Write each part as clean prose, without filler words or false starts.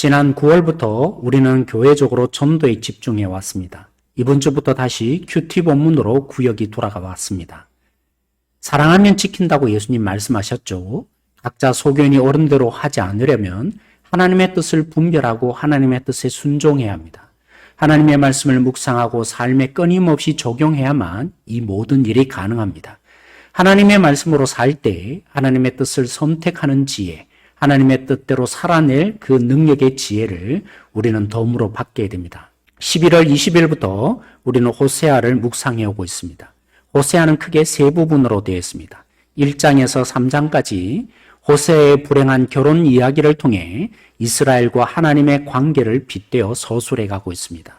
지난 9월부터 우리는 교회적으로 전도에 집중해 왔습니다. 이번 주부터 다시 큐티 본문으로 구역이 돌아가 왔습니다. 사랑하면 지킨다고 예수님 말씀하셨죠. 각자 소견이 옳은 대로 하지 않으려면 하나님의 뜻을 분별하고 하나님의 뜻에 순종해야 합니다. 하나님의 말씀을 묵상하고 삶에 끊임없이 적용해야만 이 모든 일이 가능합니다. 하나님의 말씀으로 살 때 하나님의 뜻을 선택하는 지혜, 하나님의 뜻대로 살아낼 그 능력의 지혜를 우리는 덤으로 받게 됩니다. 11월 20일부터 우리는 호세아를 묵상해 오고 있습니다. 호세아는 크게 세 부분으로 되어 있습니다. 1장에서 3장까지 호세아의 불행한 결혼 이야기를 통해 이스라엘과 하나님의 관계를 빗대어 서술해 가고 있습니다.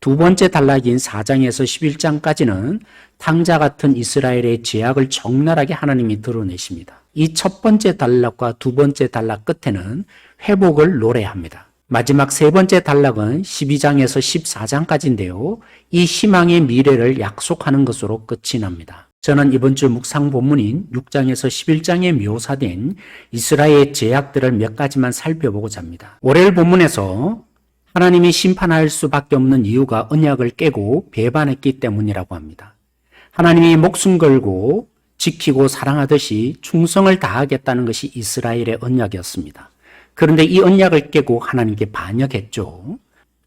두 번째 단락인 4장에서 11장까지는 탕자 같은 이스라엘의 죄악을 적나라하게 하나님이 드러내십니다. 이 첫 번째 단락과 두 번째 단락 끝에는 회복을 노래합니다. 마지막 세 번째 단락은 12장에서 14장까지인데요. 이 희망의 미래를 약속하는 것으로 끝이 납니다. 저는 이번 주 묵상 본문인 6장에서 11장에 묘사된 이스라엘의 죄악들을 몇 가지만 살펴보고자 합니다. 월요일 본문에서 하나님이 심판할 수밖에 없는 이유가 언약을 깨고 배반했기 때문이라고 합니다. 하나님이 목숨 걸고 지키고 사랑하듯이 충성을 다하겠다는 것이 이스라엘의 언약이었습니다. 그런데 이 언약을 깨고 하나님께 반역했죠.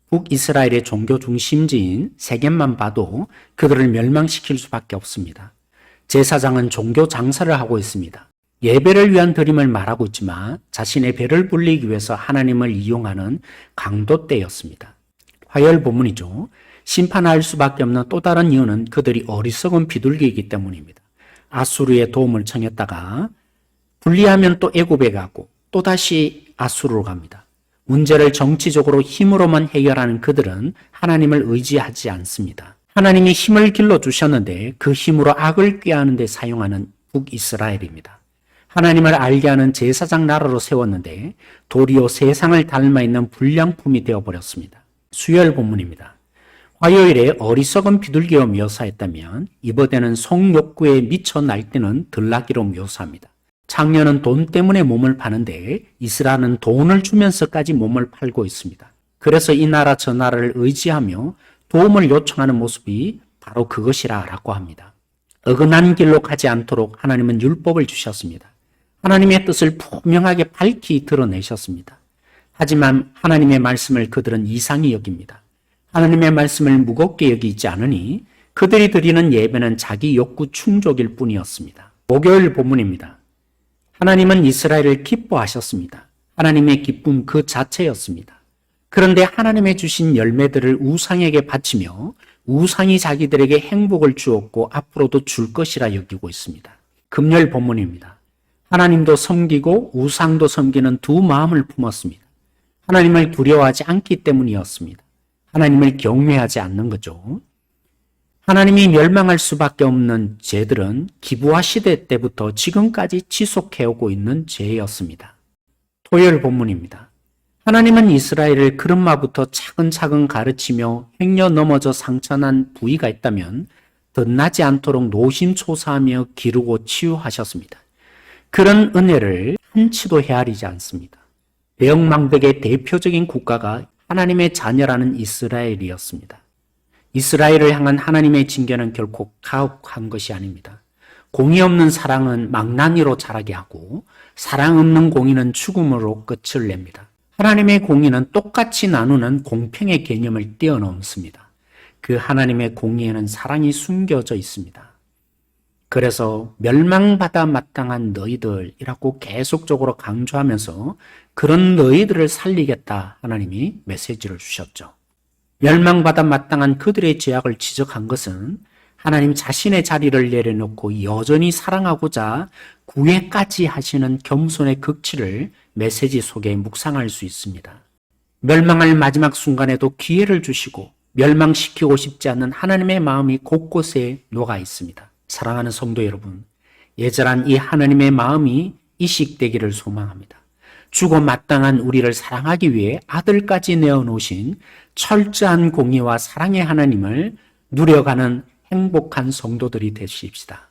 북이스라엘의 종교 중심지인 세겜만 봐도 그들을 멸망시킬 수밖에 없습니다. 제사장은 종교 장사를 하고 있습니다. 예배를 위한 드림을 말하고 있지만 자신의 배를 불리기 위해서 하나님을 이용하는 강도떼였습니다. 화요일 본문이죠. 심판할 수밖에 없는 또 다른 이유는 그들이 어리석은 비둘기이기 때문입니다. 아수르의 도움을 청했다가 분리하면 또 애굽에 가고 또다시 아수르로 갑니다. 문제를 정치적으로 힘으로만 해결하는 그들은 하나님을 의지하지 않습니다. 하나님이 힘을 길러주셨는데 그 힘으로 악을 꾀하는 데 사용하는 북이스라엘입니다. 하나님을 알게 하는 제사장 나라로 세웠는데 도리어 세상을 닮아 있는 불량품이 되어버렸습니다. 수요일 본문입니다. 화요일에 어리석은 비둘기로 묘사했다면 이번에는 성욕구에 미쳐 날뛰는 들나귀로 묘사합니다. 창녀는 돈 때문에 몸을 파는데 이스라엘은 돈을 주면서까지 몸을 팔고 있습니다. 그래서 이 나라 저 나라를 의지하며 도움을 요청하는 모습이 바로 그것이라고 합니다. 어긋난 길로 가지 않도록 하나님은 율법을 주셨습니다. 하나님의 뜻을 분명하게 밝히 드러내셨습니다. 하지만 하나님의 말씀을 그들은 이상히 여깁니다. 하나님의 말씀을 무겁게 여기지 않으니 그들이 드리는 예배는 자기 욕구 충족일 뿐이었습니다. 목요일 본문입니다. 하나님은 이스라엘을 기뻐하셨습니다. 하나님의 기쁨 그 자체였습니다. 그런데 하나님의 주신 열매들을 우상에게 바치며 우상이 자기들에게 행복을 주었고 앞으로도 줄 것이라 여기고 있습니다. 금요일 본문입니다. 하나님도 섬기고 우상도 섬기는 두 마음을 품었습니다. 하나님을 두려워하지 않기 때문이었습니다. 하나님을 경외하지 않는 거죠. 하나님이 멸망할 수밖에 없는 죄들은 기부화 시대 때부터 지금까지 지속해오고 있는 죄였습니다. 토요일 본문입니다. 하나님은 이스라엘을 그릇마부터 차근차근 가르치며 행여 넘어져 상처난 부위가 있다면 덧나지 않도록 노심초사하며 기르고 치유하셨습니다. 그런 은혜를 한치도 헤아리지 않습니다. 대역망덕의 대표적인 국가가 하나님의 자녀라는 이스라엘이었습니다. 이스라엘을 향한 하나님의 징계는 결코 가혹한 것이 아닙니다. 공의 없는 사랑은 망나니로 자라게 하고 사랑 없는 공의는 죽음으로 끝을 냅니다. 하나님의 공의는 똑같이 나누는 공평의 개념을 뛰어넘습니다. 그 하나님의 공의에는 사랑이 숨겨져 있습니다. 그래서 멸망받아 마땅한 너희들이라고 계속적으로 강조하면서 그런 너희들을 살리겠다 하나님이 메시지를 주셨죠. 멸망받아 마땅한 그들의 죄악을 지적한 것은 하나님 자신의 자리를 내려놓고 여전히 사랑하고자 구애까지 하시는 겸손의 극치를 메시지 속에 묵상할 수 있습니다. 멸망할 마지막 순간에도 기회를 주시고 멸망시키고 싶지 않는 하나님의 마음이 곳곳에 녹아 있습니다. 사랑하는 성도 여러분, 예절한 이 하나님의 마음이 이식되기를 소망합니다. 주고 마땅한 우리를 사랑하기 위해 아들까지 내어놓으신 철저한 공의와 사랑의 하나님을 누려가는 행복한 성도들이 되십시다.